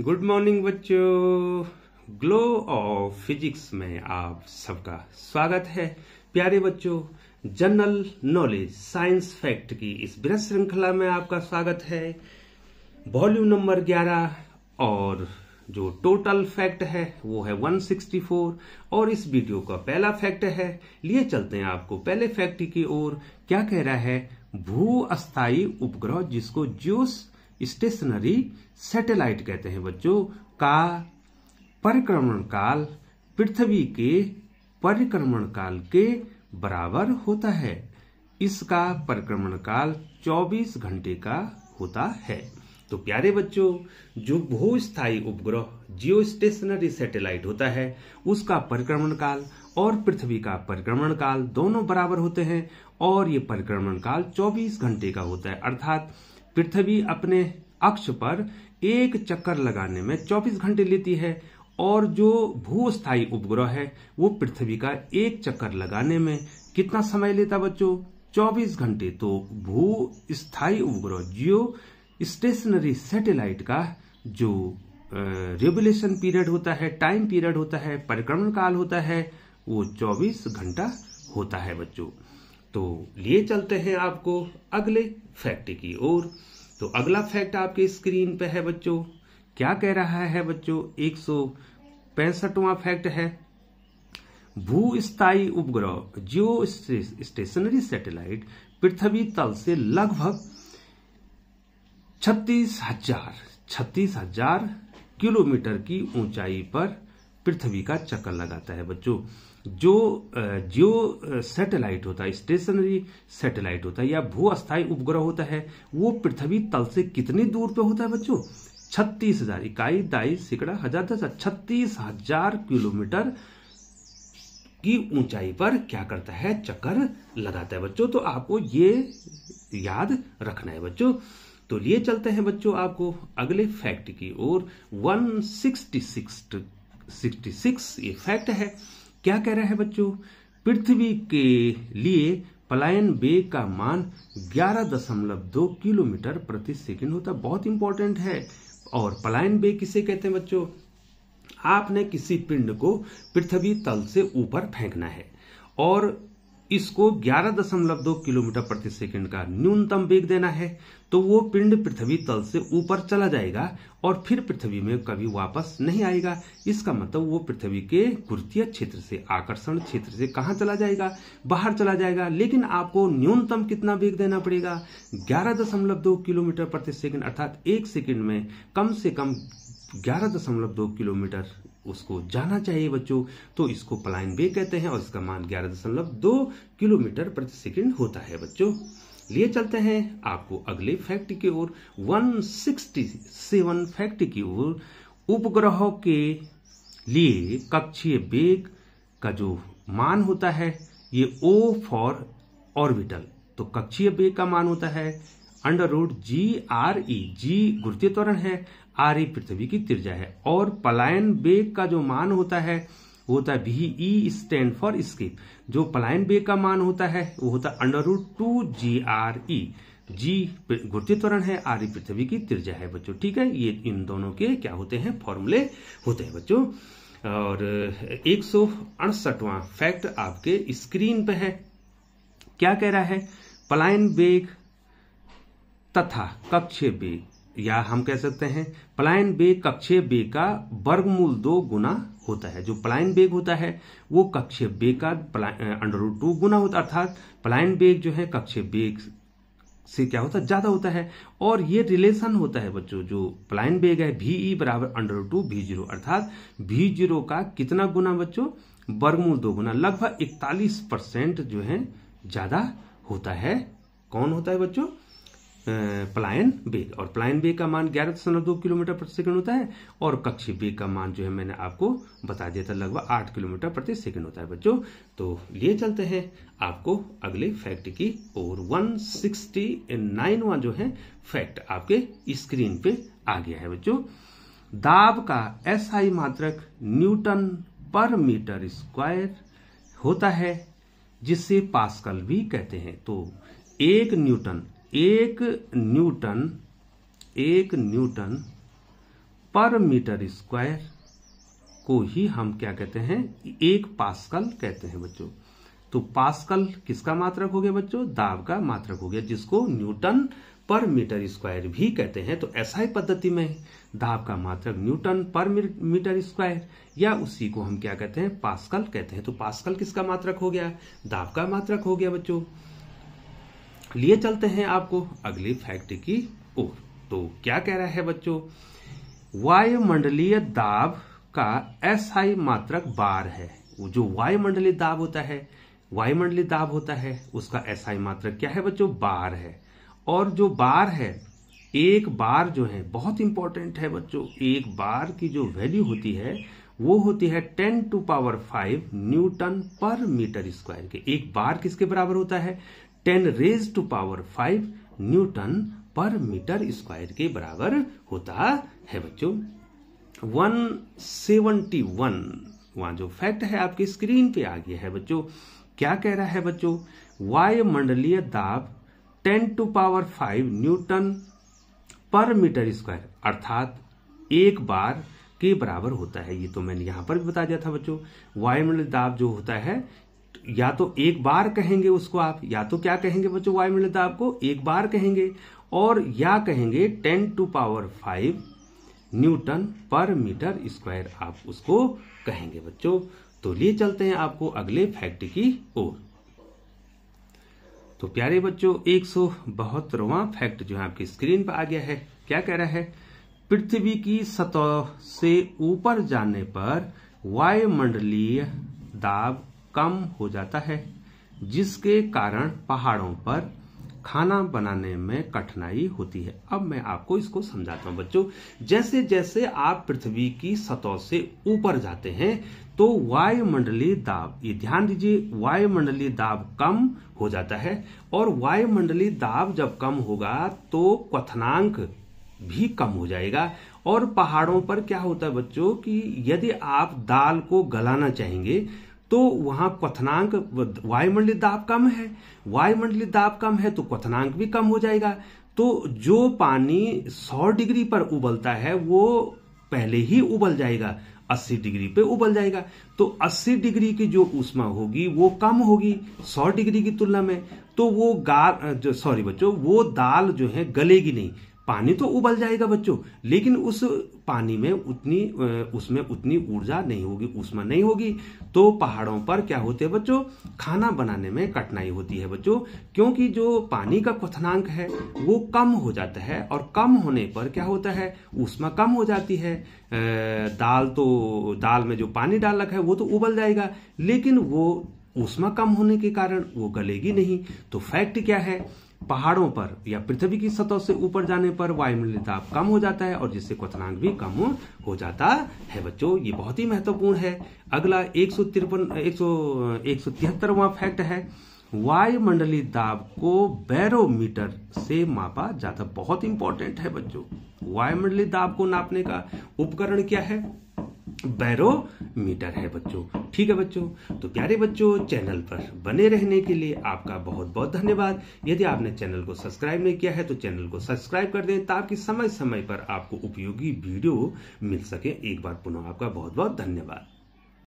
Good morning बच्चों। Glow of physics में आप सबका स्वागत है। प्यारे बच्चों, जनरल नॉलेज साइंस फैक्ट की इस बृहद श्रृंखला में आपका स्वागत है। वॉल्यूम नंबर 11 और जो टोटल फैक्ट है वो है 164 और इस वीडियो का पहला फैक्ट है। लिए चलते हैं आपको पहले फैक्ट की ओर। क्या कह रहा है? भू अस्थायी उपग्रह जिसको जियो स्टेशनरी सैटेलाइट कहते हैं बच्चों, का परिक्रमण काल पृथ्वी के परिक्रमण काल के बराबर होता है। इसका परिक्रमण काल 24 घंटे का होता है। तो प्यारे बच्चों, जो भूस्थायी उपग्रह जियो स्टेशनरी सैटेलाइट होता है उसका परिक्रमण काल और पृथ्वी का परिक्रमण काल दोनों बराबर होते हैं और ये परिक्रमण काल 24 घंटे का होता है। अर्थात पृथ्वी अपने अक्ष पर एक चक्कर लगाने में 24 घंटे लेती है और जो भूस्थायी उपग्रह है वो पृथ्वी का एक चक्कर लगाने में कितना समय लेता बच्चों? 24 घंटे। तो भूस्थायी उपग्रह जियो स्टेशनरी सैटेलाइट का जो रेवोल्यूशन पीरियड होता है, टाइम पीरियड होता है, परिक्रमण काल होता है, वो 24 घंटा होता है बच्चों। तो लिए चलते हैं आपको अगले फैक्ट की ओर। तो अगला फैक्ट आपके स्क्रीन पे है बच्चों। क्या कह रहा है बच्चों? 165वां फैक्ट है। भूस्थायी उपग्रह जियो स्टेशनरी सैटेलाइट पृथ्वी तल से लगभग 36,000 किलोमीटर की ऊंचाई पर पृथ्वी का चक्कर लगाता है बच्चों। जो जियो सैटेलाइट होता है, स्टेशनरी सैटेलाइट होता है या भू अस्थायी उपग्रह होता है, वो पृथ्वी तल से कितनी दूर पे होता है बच्चों? 36,000 इकाई दाई सिकड़ा हजार 36,000 किलोमीटर की ऊंचाई पर क्या करता है? चक्कर लगाता है बच्चों। तो आपको ये याद रखना है बच्चों। तो लिए चलते हैं बच्चों आपको अगले फैक्ट की ओर। 166 ये फैक्ट है। क्या कह रहा है बच्चों? पृथ्वी के लिए पलायन वेग का मान 11.2 किलोमीटर प्रति सेकंड होता है। बहुत इंपॉर्टेंट है। और पलायन वेग किसे कहते हैं बच्चों? आपने किसी पिंड को पृथ्वी तल से ऊपर फेंकना है और इसको 11.2 किलोमीटर प्रति सेकंड का न्यूनतम वेग देना है, तो वो पिंड पृथ्वी तल से ऊपर चला जाएगा और फिर पृथ्वी में कभी वापस नहीं आएगा। इसका मतलब वो पृथ्वी के गुरुत्वीय क्षेत्र से, आकर्षण क्षेत्र से कहां चला जाएगा? बाहर चला जाएगा। लेकिन आपको न्यूनतम कितना वेग देना पड़ेगा? 11.2 किलोमीटर प्रति सेकंड, अर्थात एक सेकंड में कम से कम 11.2 किलोमीटर उसको जाना चाहिए बच्चों। तो इसको पलायन वेग कहते हैं और इसका मान 11.2 किलोमीटर प्रति सेकंड होता है बच्चों। लिए चलते हैं आपको अगले फैक्ट की ओर। 167 फैक्ट की ओर। उपग्रहों के लिए कक्षीय वेग का जो मान होता है ये O फॉर ऑर्बिटल। तो कक्षीय वेग का मान होता है √GRE। G गुरुत्वीय त्वरण है, RE पृथ्वी की त्रिज्या है। और पलायन वेग का जो मान होता है वो होता है VE स्टैंड फॉर एस्केप। जो पलायन वेग का मान होता है वो होता है √2GRE। G गुरुत्वीय त्वरण है, RE पृथ्वी की त्रिज्या है बच्चों। ठीक है, ये इन दोनों के क्या होते हैं? फॉर्मूले होते हैं बच्चों। और 168वां फैक्ट आपके स्क्रीन पे है। क्या कह रहा है? पलायन वेग तथा कक्षीय वेग, या हम कह सकते हैं पलायन वेग कक्षीय वेग का वर्गमूल 2 गुना होता है। जो पलायन वेग होता है वो कक्षीय वेग का √2 गुना होता है। अर्थात पलायन वेग जो है कक्षीय वेग से क्या होता है? ज्यादा होता है। और ये रिलेशन होता है बच्चों, जो पलायन वेग है VE बराबर √2 V0, अर्थात V0 का कितना गुना बच्चों? वर्गमूल 2 गुना, लगभग 41% जो है ज्यादा होता है। कौन होता है बच्चों? पलायन वेग। और पलायन वेग का मान 11.2 किलोमीटर प्रति सेकंड होता है और कक्षीय वेग का मान जो है मैंने आपको बता दिया था लगभग 8 किलोमीटर प्रति सेकंड होता है बच्चों। तो लिए चलते हैं आपको अगले फैक्ट की और 169वां जो है फैक्ट आपके स्क्रीन पे आ गया है बच्चों। दाब का SI मात्रक न्यूटन पर मीटर स्क्वायर होता है, जिसे पास्कल भी कहते हैं। तो एक न्यूटन पर मीटर स्क्वायर को ही हम क्या कहते हैं, 1 पास्कल कहते हैं बच्चों। तो पास्कल किसका मात्रक हो गया बच्चों, दाब का मात्रक हो गया, जिसको न्यूटन पर मीटर स्क्वायर भी कहते हैं। तो एसआई पद्धति में दाब का मात्रक न्यूटन पर मीटर स्क्वायर, या उसी को हम क्या कहते हैं, पास्कल कहते हैं। तो पास्कल किसका मात्रक हो गया, दाब का मात्रक हो गया बच्चों। लिए चलते हैं आपको अगली फैक्ट की ओर। तो क्या कह रहा है बच्चों, वायुमंडलीय दाब का एसआई मात्रक बार है। जो वायुमंडलीय दाब होता है उसका एसआई मात्रक क्या है बच्चों, बार है। और जो बार है, एक बार जो है बहुत इंपॉर्टेंट है बच्चों, एक बार की जो वैल्यू होती है वो होती है 10⁵ न्यूटन पर मीटर स्क्वायर के। एक बार किसके बराबर होता है, 10⁵ न्यूटन पर मीटर स्क्वायर के बराबर होता है बच्चों। 171 वहां जो फैक्ट है आपकी स्क्रीन पे आ गया है बच्चों। क्या कह रहा है बच्चों, वायुमंडलीय दाब 10⁵ न्यूटन पर मीटर स्क्वायर अर्थात एक बार के बराबर होता है। ये तो मैंने यहां पर भी बता दिया था बच्चों। वायुमंडलीय दाब जो होता है, या तो एक बार कहेंगे उसको आप, या तो क्या कहेंगे बच्चों, वायुमंडलीय दाब को एक बार कहेंगे, और या कहेंगे 10⁵ न्यूटन पर मीटर स्क्वायर आप उसको कहेंगे बच्चों। तो लिए चलते हैं आपको अगले फैक्ट की ओर। तो प्यारे बच्चों 172वां फैक्ट जो है आपकी स्क्रीन पर आ गया है। क्या कह रहा है, पृथ्वी की सतह से ऊपर जाने पर वायुमंडलीय दाब कम हो जाता है, जिसके कारण पहाड़ों पर खाना बनाने में कठिनाई होती है। अब मैं आपको इसको समझाता हूं बच्चों। जैसे जैसे आप पृथ्वी की सतह से ऊपर जाते हैं तो वायुमंडलीय दाब, ये ध्यान दीजिए, वायुमंडलीय दाब कम हो जाता है। और वायुमंडलीय दाब जब कम होगा तो क्वथनांक भी कम हो जाएगा। और पहाड़ों पर क्या होता है बच्चों कि यदि आप दाल को गलाना चाहेंगे तो वहां क्वथनांक, वायुमंडलीय दाब कम है, वायुमंडलीय दाब कम है तो क्वथनांक भी कम हो जाएगा। तो जो पानी 100 डिग्री पर उबलता है वो पहले ही उबल जाएगा, 80 डिग्री पे उबल जाएगा। तो 80 डिग्री की जो ऊष्मा होगी वो कम होगी 100 डिग्री की तुलना में। तो वो वो दाल जो है गलेगी नहीं। पानी तो उबल जाएगा बच्चों, लेकिन उस पानी में उसमें उतनी ऊर्जा नहीं होगी, ऊष्मा नहीं होगी। तो पहाड़ों पर क्या होते हैं बच्चों, खाना बनाने में कठिनाई होती है बच्चों, क्योंकि जो पानी का क्वथनांक है वो कम हो जाता है। और कम होने पर क्या होता है, ऊष्मा कम हो जाती है। दाल में जो पानी डाल रखा है वो तो उबल जाएगा, लेकिन वो ऊष्मा कम होने के कारण वो गलेगी नहीं। तो फैक्ट क्या है, पहाड़ों पर या पृथ्वी की सतह से ऊपर जाने पर वायुमंडलीय दाब कम हो जाता है और जिससे क्वथनांक भी कम हो जाता है बच्चों। ये बहुत ही महत्वपूर्ण है। अगला 173वां फैक्ट है, वायुमंडलीय दाब को बैरोमीटर से मापा जाता। बहुत इंपॉर्टेंट है बच्चों। वायुमंडलीय दाब को नापने का उपकरण क्या है, बैरोमीटर है बच्चों। ठीक है बच्चों। तो प्यारे बच्चों, चैनल पर बने रहने के लिए आपका बहुत बहुत धन्यवाद। यदि आपने चैनल को सब्सक्राइब नहीं किया है तो चैनल को सब्सक्राइब कर दें ताकि समय समय पर आपको उपयोगी वीडियो मिल सके। एक बार पुनः आपका बहुत बहुत धन्यवाद।